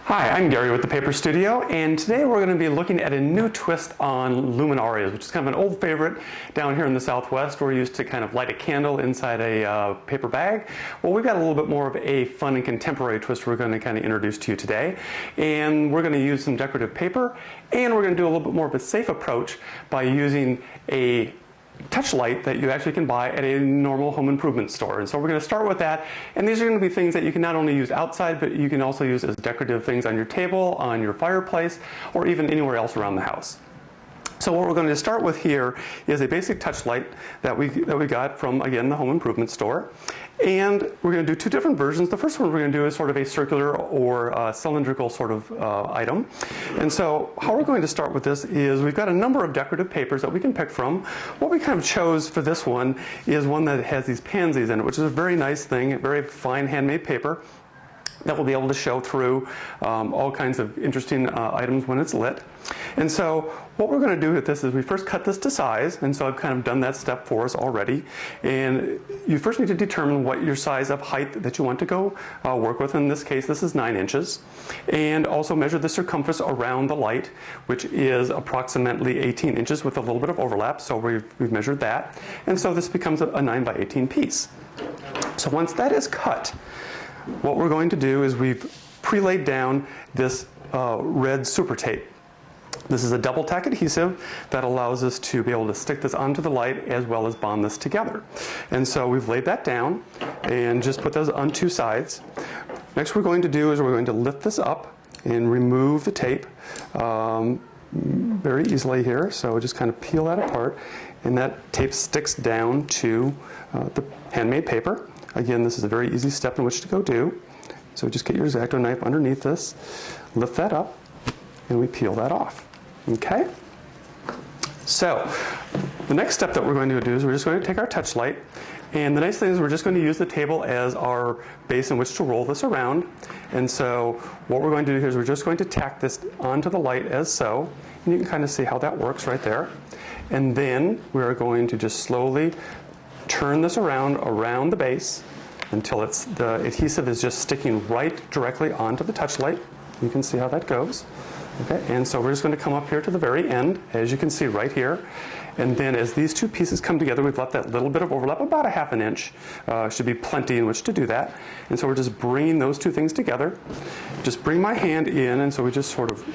Hi, I'm Gary with the Paper Studio, and today we're going to be looking at a new twist on Luminarias, which is kind of an old favorite down here in the Southwest. We're used to kind of light a candle inside a paper bag. Well, we've got a little bit more of a fun and contemporary twist we're going to kind of introduce to you today. And we're going to use some decorative paper, and we're going to do a little bit more of a safe approach by using a touch light that you actually can buy at a normal home improvement store. And so we're going to start with that, and these are going to be things that you can not only use outside, but you can also use as decorative things on your table, on your fireplace, or even anywhere else around the house. So what we're going to start with here is a basic touch light that we got from, again, the home improvement store. And we're going to do two different versions. The first one we're going to do is sort of a circular or cylindrical sort of item. And so how we're going to start with this is we've got a number of decorative papers that we can pick from. What we kind of chose for this one is one that has these pansies in it, which is a very nice thing, a very fine handmade paper that will be able to show through all kinds of interesting items when it's lit. And so what we're going to do with this is we first cut this to size, and so I've kind of done that step for us already. And you first need to determine what your size of height that you want to go work with. In this case, this is 9 inches. And also measure the circumference around the light, which is approximately 18 inches with a little bit of overlap, so we've measured that. And so this becomes a 9 by 18 piece. So once that is cut, what we're going to do is we've pre-laid down this red super tape. This is a double tack adhesive that allows us to be able to stick this onto the light as well as bond this together. And so we've laid that down and just put those on two sides. Next we're going to do is we're going to lift this up and remove the tape very easily here. So just kind of peel that apart, and that tape sticks down to the handmade paper. Again, this is a very easy step in which to go do. So just get your X-Acto knife underneath this, lift that up, and we peel that off. Okay? So the next step that we're going to do is we're just going to take our touch light, and the nice thing is we're just going to use the table as our base in which to roll this around. And so what we're going to do here is we're just going to tack this onto the light as so, and you can kind of see how that works right there. And then we are going to just slowly turn this around the base until the adhesive is just sticking right directly onto the touch light. You can see how that goes. Okay, and so we're just going to come up here to the very end, as you can see right here. And then as these two pieces come together, we've left that little bit of overlap, about a ½ an inch. Should be plenty in which to do that. And so we're just bringing those two things together. Just bring my hand in, and so we just sort of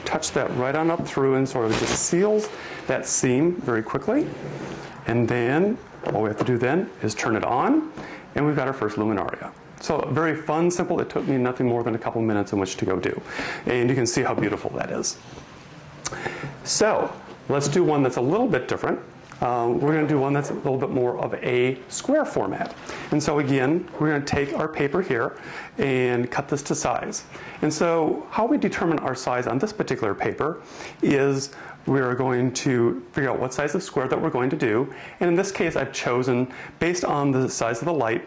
touch that right on up through and sort of just seals that seam very quickly. And then all we have to do then is turn it on, and we've got our first Luminaria. So very fun, simple. It took me nothing more than a couple minutes in which to go do. And you can see how beautiful that is. So let's do one that's a little bit different. We're going to do one that's a little bit more of a square format. And so again, we're going to take our paper here and cut this to size. And so how we determine our size on this particular paper is we're going to figure out what size of square that we're going to do. And in this case, I've chosen, based on the size of the light,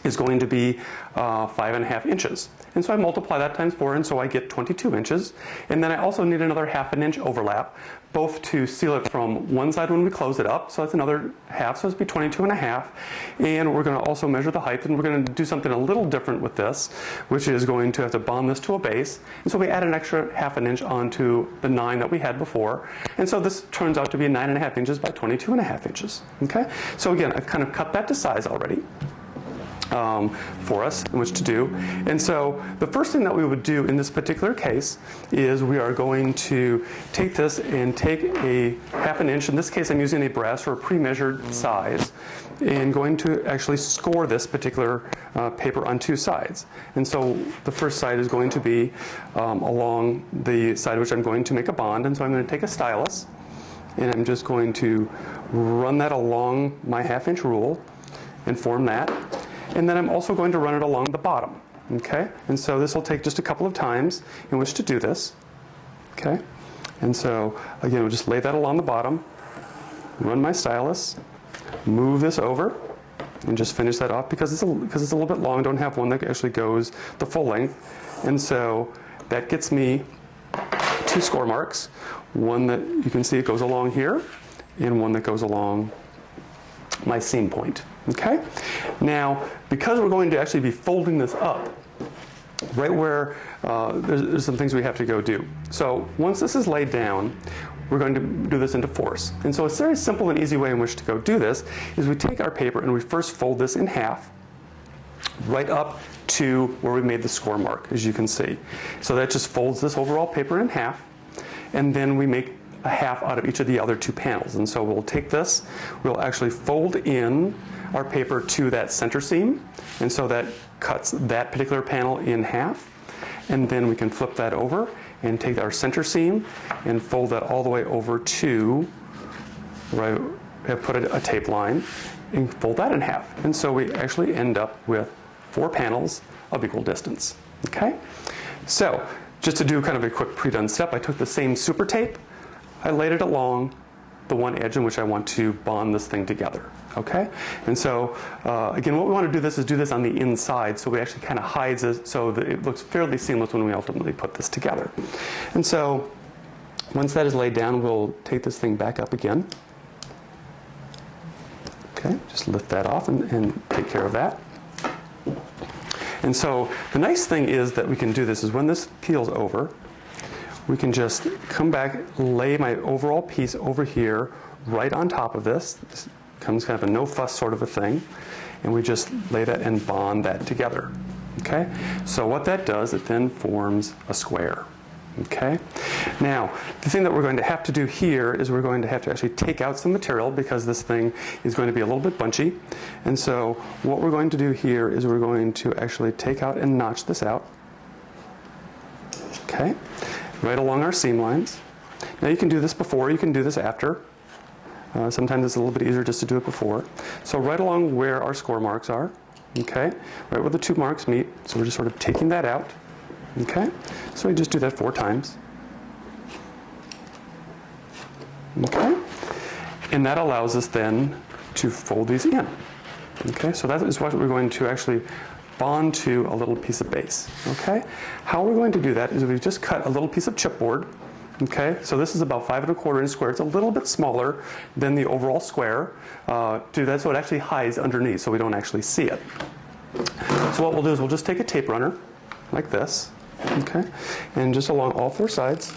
is going to be 5½ inches. And so I multiply that times 4, and so I get 22 inches. And then I also need another ½ an inch overlap, both to seal it from one side when we close it up, so that's another half, so it's be 22½. And we're going to also measure the height, and we're going to do something a little different with this, which is going to have to bond this to a base. And so we add an extra ½ an inch onto the 9 that we had before. And so this turns out to be 9½ inches by 22½ inches. Okay? So again, I've kind of cut that to size already for us in which to do. And so the first thing that we would do in this particular case is we are going to take this and take a ½ an inch. In this case, I'm using a brass or a pre-measured size, and going to actually score this particular paper on two sides. And so the first side is going to be along the side which I'm going to make a bond. And so I'm going to take a stylus, and I'm just going to run that along my ½ inch rule and form that. And then I'm also going to run it along the bottom. Okay? And so this will take just a couple of times in which to do this. Okay? And so again, we'll just lay that along the bottom, run my stylus, move this over, and just finish that off because it's a little bit long. Don't have one that actually goes the full length. And so that gets me 2 score marks. One that you can see it goes along here, and one that goes along my seam point. Okay? Now, because we're going to actually be folding this up, right where there's some things we have to go do. So once this is laid down, we're going to do this into fours. And so a very simple and easy way in which to go do this is we take our paper and we first fold this in half, right up to where we made the score mark, as you can see. So that just folds this overall paper in half, and then we make a half out of each of the other two panels. And so we'll take this, we'll actually fold in our paper to that center seam, and so that cuts that particular panel in half. And then we can flip that over and take our center seam and fold that all the way over to where I have put a tape line and fold that in half. And so we actually end up with 4 panels of equal distance. Okay? So just to do kind of a quick pre-done step, I took the same super tape, I laid it along the one edge in which I want to bond this thing together. Okay? And so, again, what we want to do is on the inside, so we actually kind of hides it so that it looks fairly seamless when we ultimately put this together. And so, once that is laid down, we'll take this thing back up again. Okay, just lift that off and take care of that. And so, the nice thing is that we can do this is when this peels over, we can just come back, lay my overall piece over here right on top of this. This comes kind of a no fuss sort of a thing, and we just lay that and bond that together. Okay? So what that does, it then forms a square. Okay? Now, the thing that we're going to have to do here is we're going to have to actually take out some material because this thing is going to be a little bit bunchy. And so what we're going to do here is we're going to actually take out and notch this out. Okay? Right along our seam lines. Now you can do this before, you can do this after. Sometimes it's a little bit easier just to do it before. So right along where our score marks are, okay, right where the 2 marks meet, so we're just sort of taking that out, okay? So we just do that 4 times. Okay? And that allows us then to fold these in. Okay, so that is what we're going to actually bond to a little piece of base. Okay? How we're going to do that is we've just cut a little piece of chipboard. Okay, so this is about 5 1/4 inch square. It's a little bit smaller than the overall square. Do that so it actually hides underneath, so we don't actually see it. So what we'll do is we'll just take a tape runner like this, okay, and just along all 4 sides,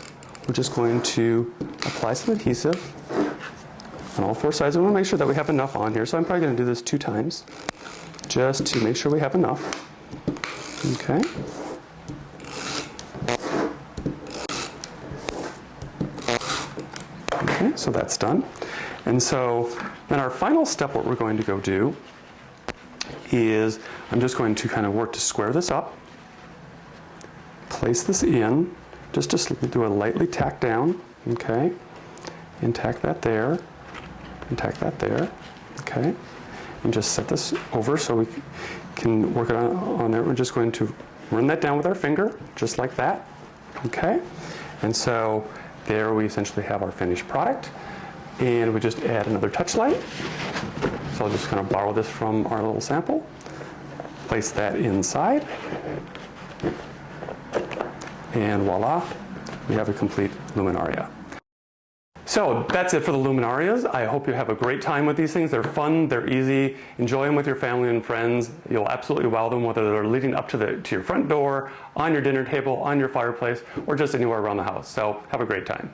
we're just going to apply some adhesive on all 4 sides. We want to make sure that we have enough on here, so I'm probably going to do this 2 times, just to make sure we have enough. Okay. Okay, so that's done. And so then our final step, what we're going to go do is I'm just going to kind of work to square this up, place this in, just do a lightly tack down, okay, and tack that there, and tack that there, okay, and just set this over so we can work it on there. We're just going to run that down with our finger, just like that, okay, and so there we essentially have our finished product, and we just add another touch light. So I'll just kind of borrow this from our little sample, place that inside, and voila, we have a complete Luminaria. So that's it for the Luminarias. I hope you have a great time with these things. They're fun, they're easy. Enjoy them with your family and friends. You'll absolutely wow them, whether they're leading up to your front door, on your dinner table, on your fireplace, or just anywhere around the house. So have a great time.